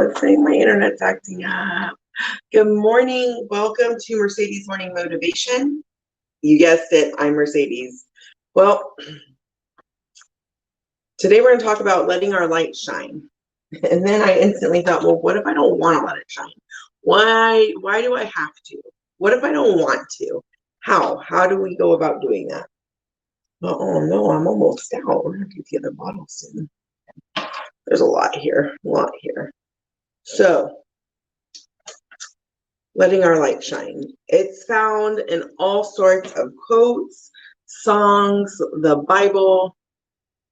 it's saying my internet's acting up. Good morning. Welcome to Mercedes Morning Motivation. You guessed it, I'm Mercedes. Well, today we're going to talk about letting our light shine. And then I instantly thought, well, what if I don't want to let it shine? Why do I have to? What if I don't want to? How do we go about doing that? Oh no, I'm almost out. We're going to get the other bottle soon. There's a lot here. So, letting our light shine. It's found in all sorts of quotes, songs, the Bible.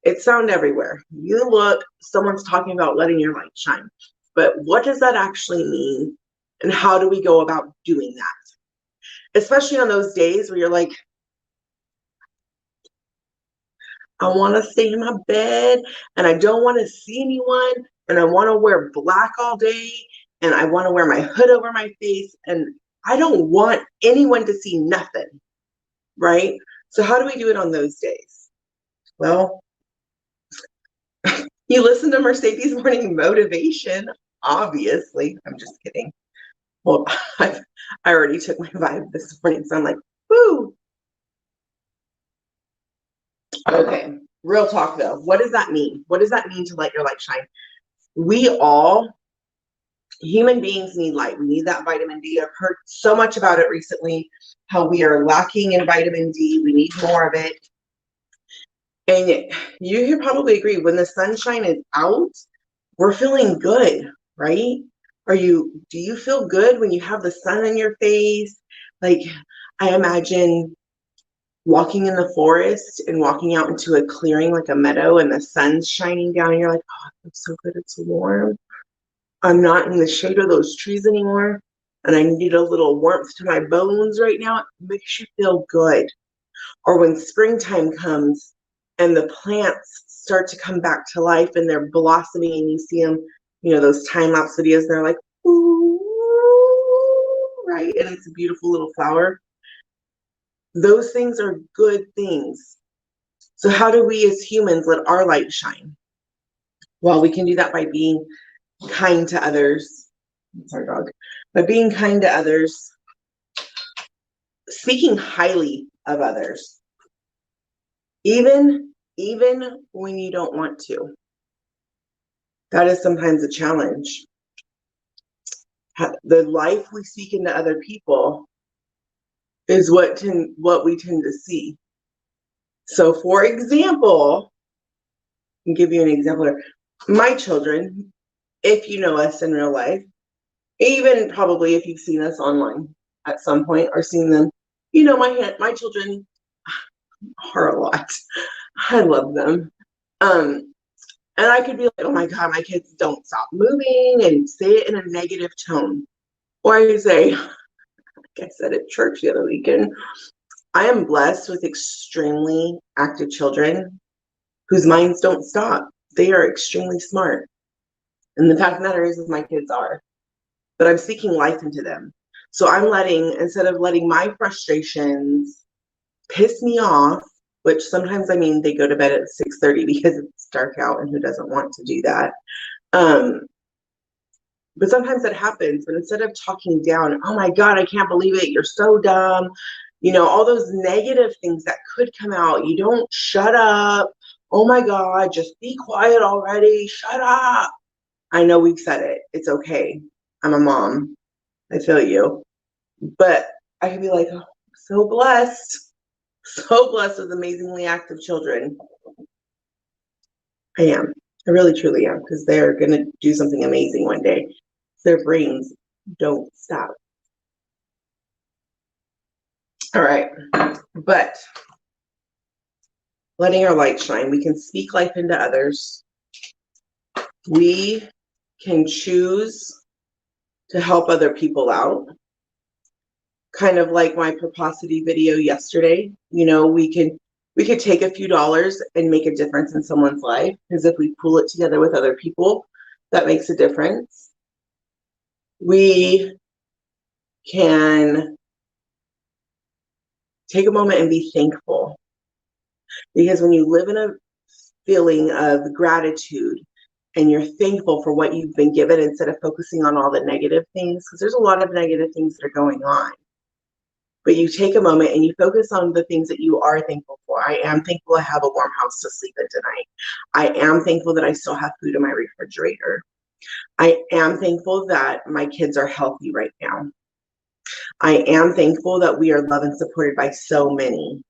It's found everywhere. You look, someone's talking about letting your light shine. But what does that actually mean? And how do we go about doing that? Especially on those days where you're like, I want to stay in my bed and I don't want to see anyone and I want to wear black all day and I want to wear my hood over my face and I don't want anyone to see nothing, right? So how do we do it on those days? Well, you listen to Mercedes Morning Motivation, obviously. I'm just kidding. Well, I already took my vibe this morning, so I'm like, woo. Okay, real talk though. What does that mean? What does that mean to let your light shine? We all, human beings, need light. We need that vitamin D. I've heard so much about it recently, how we are lacking in vitamin D. We need more of it. And you can probably agree, when the sunshine is out, we're feeling good, right? Do you feel good when you have the sun on your face? Like, I imagine walking in the forest and walking out into a clearing like a meadow and the sun's shining down and you're like, oh, it's so good, it's warm. I'm not in the shade of those trees anymore and I need a little warmth to my bones right now. It makes you feel good. Or when springtime comes and the plants start to come back to life and they're blossoming and you see them, those time-lapse videos, they're like, ooh, right? And it's a beautiful little flower. Those things are good things. So how do we as humans let our light shine? Well, we can do that by being kind to others. That's our dog. By being kind to others, speaking highly of others, even when you don't want to. That is sometimes a challenge. The life we speak into other people is what we tend to see. So, for example, I'll give you an example here. My children, if you know us in real life, even probably if you've seen us online at some point or seen them, my children are a lot. I love them. And I could be like, oh my God, my kids don't stop moving and say it in a negative tone. Or I could say, like I said at church the other weekend, I am blessed with extremely active children whose minds don't stop. They are extremely smart. And the fact of the matter is my kids are. But I'm speaking life into them. So instead of letting my frustrations piss me off, which sometimes, they go to bed at 6:30 because it's dark out and who doesn't want to do that? But sometimes that happens, but instead of talking down, oh my God, I can't believe it, you're so dumb, all those negative things that could come out, you don't shut up, oh my God, just be quiet already, shut up. I know we've said it, it's okay, I'm a mom, I feel you, but I can be like, oh, so blessed with amazingly active children. I am. I really, truly am, because they're going to do something amazing one day. Their brains don't stop. All right. But letting our light shine, we can speak life into others. We can choose to help other people out. Kind of like my Proposity video yesterday. We could take a few dollars and make a difference in someone's life, because if we pool it together with other people, that makes a difference. We can take a moment and be thankful, because when you live in a feeling of gratitude and you're thankful for what you've been given instead of focusing on all the negative things, because there's a lot of negative things that are going on. But you take a moment and you focus on the things that you are thankful for. I am thankful I have a warm house to sleep in tonight. I am thankful that I still have food in my refrigerator. I am thankful that my kids are healthy right now. I am thankful that we are loved and supported by so many,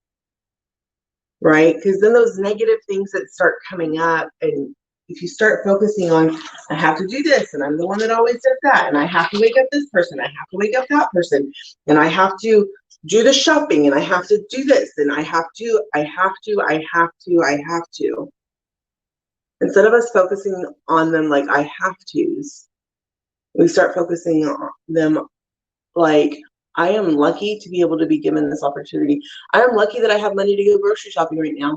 right? Because then those negative things that start coming up, and if you start focusing on, I have to do this, and I'm the one that always does that, and I have to wake up this person, I have to wake up that person, and I have to do the shopping, and I have to do this, and I have to. Instead of us focusing on them like I have to's, we start focusing on them like, I am lucky to be able to be given this opportunity. I am lucky that I have money to go grocery shopping right now.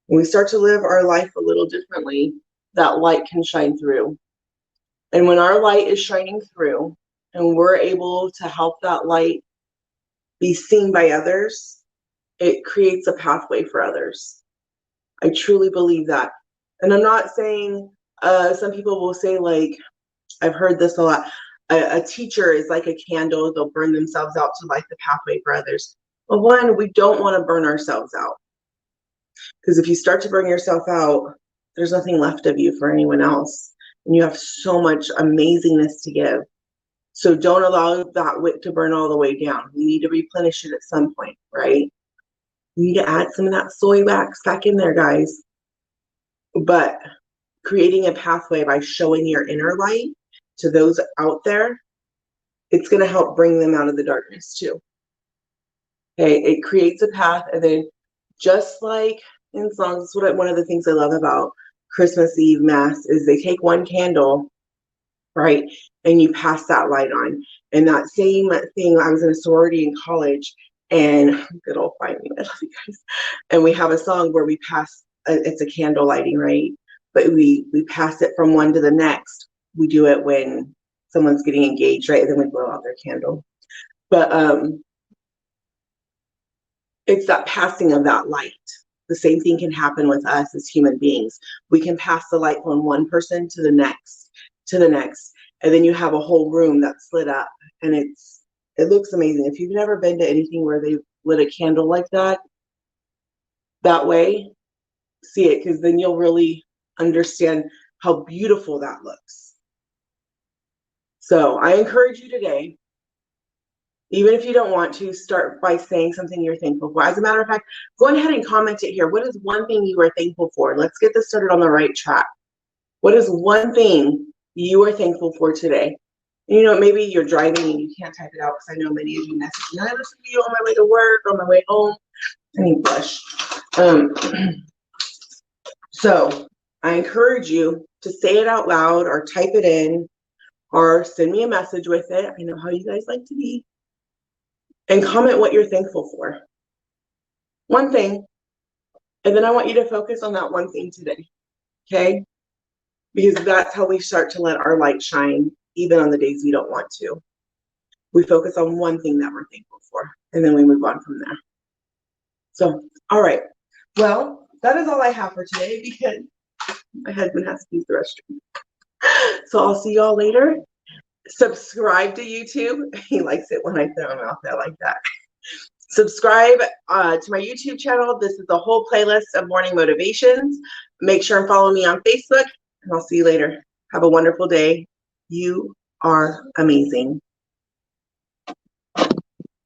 When we start to live our life a little differently, that light can shine through. And when our light is shining through and we're able to help that light be seen by others, it creates a pathway for others. I truly believe that. And I'm not saying, some people will say, like, I've heard this a lot, a teacher is like a candle, they'll burn themselves out to light the pathway for others. Well, one, we don't want to burn ourselves out. Because if you start to burn yourself out, there's nothing left of you for anyone else. And you have so much amazingness to give. So don't allow that wick to burn all the way down. You need to replenish it at some point, right? You need to add some of that soy wax back in there, guys. But creating a pathway by showing your inner light to those out there, it's going to help bring them out of the darkness too. Okay, it creates a path, and then just like in songs, that's what one of the things I love about Christmas Eve Mass is they take one candle, right, and you pass that light on. And that same thing, I was in a sorority in college, and good old Find Me, I love you guys. And we have a song where we pass, it's a candle lighting, right? But we pass it from one to the next. We do it when someone's getting engaged, right? And then we blow out their candle. But it's that passing of that light. The same thing can happen with us as human beings. We can pass the light from one person to the next, and then you have a whole room that's lit up, and it looks amazing. If you've never been to anything where they lit a candle like that way, see it, because then you'll really understand how beautiful that looks. So I encourage you today, even if you don't want to, start by saying something you're thankful for. As a matter of fact, go ahead and comment it here. What is one thing you are thankful for? Let's get this started on the right track. What is one thing you are thankful for today? You know, maybe you're driving and you can't type it out, because I know many of you message me, I listen to you on my way to work, on my way home. I need blush. So I encourage you to say it out loud or type it in or send me a message with it. I know how you guys like to be. And comment what you're thankful for. One thing. And then I want you to focus on that one thing today. Okay? Because that's how we start to let our light shine, even on the days we don't want to. We focus on one thing that we're thankful for, and then we move on from there. So, all right. Well, that is all I have for today, because my husband has to use the restroom. So I'll see y'all later. Subscribe to YouTube. He likes it when I throw him out there like that. Subscribe to my YouTube channel. This is the whole playlist of morning motivations. Make sure and follow me on Facebook, and I'll see you later. Have a wonderful day. You are amazing.